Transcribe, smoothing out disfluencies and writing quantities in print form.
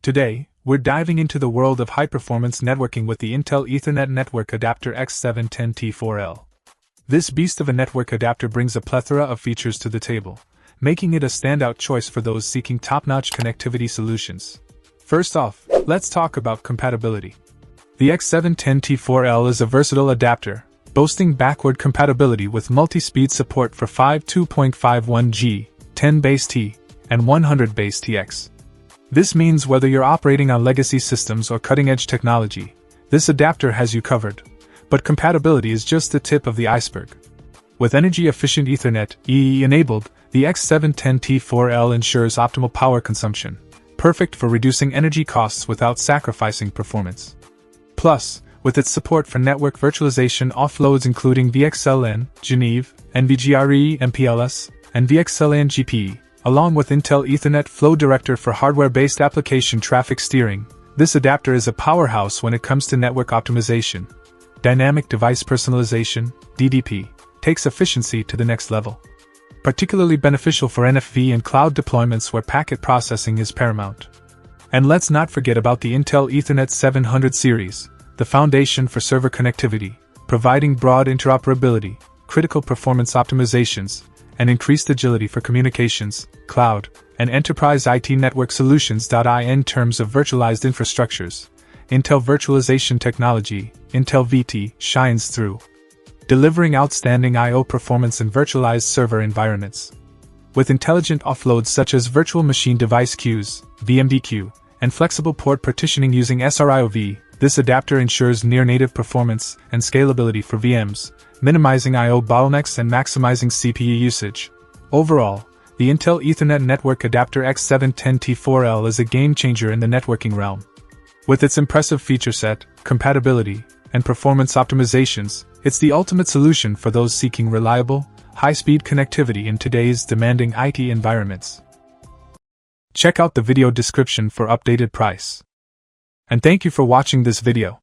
Today, we're diving into the world of high-performance networking with the Intel Ethernet Network Adapter X710-T4L. This beast of a network adapter brings a plethora of features to the table, making it a standout choice for those seeking top-notch connectivity solutions. First off, let's talk about compatibility. The X710-T4L is a versatile adapter, boasting backward compatibility with multi-speed support for 5 2.51G, 10 base T, and 100 base TX. This means whether you're operating on legacy systems or cutting-edge technology, this adapter has you covered. But compatibility is just the tip of the iceberg. With energy-efficient Ethernet EE enabled, the X710-T4L ensures optimal power consumption, perfect for reducing energy costs without sacrificing performance. Plus, with its support for network virtualization offloads including VXLAN, Geneve, NVGRE, MPLS, and VXLAN GPE, along with Intel Ethernet Flow Director for hardware-based application traffic steering, this adapter is a powerhouse when it comes to network optimization. Dynamic Device Personalization, DDP, takes efficiency to the next level. Particularly beneficial for NFV and cloud deployments where packet processing is paramount. And let's not forget about the Intel Ethernet 700 series, the foundation for server connectivity, providing broad interoperability, critical performance optimizations, and increased agility for communications, cloud, and enterprise IT network solutions. In terms of virtualized infrastructures, Intel Virtualization Technology, Intel VT, shines through, delivering outstanding I/O performance in virtualized server environments. With intelligent offloads such as virtual machine device queues, VMDQ, and flexible port partitioning using SRIOV, this adapter ensures near-native performance and scalability for VMs, minimizing I/O bottlenecks and maximizing CPU usage. Overall, the Intel Ethernet Network Adapter X710-T4L is a game-changer in the networking realm. With its impressive feature set, compatibility, and performance optimizations, it's the ultimate solution for those seeking reliable, high-speed connectivity in today's demanding IT environments. Check out the video description for updated price. And thank you for watching this video.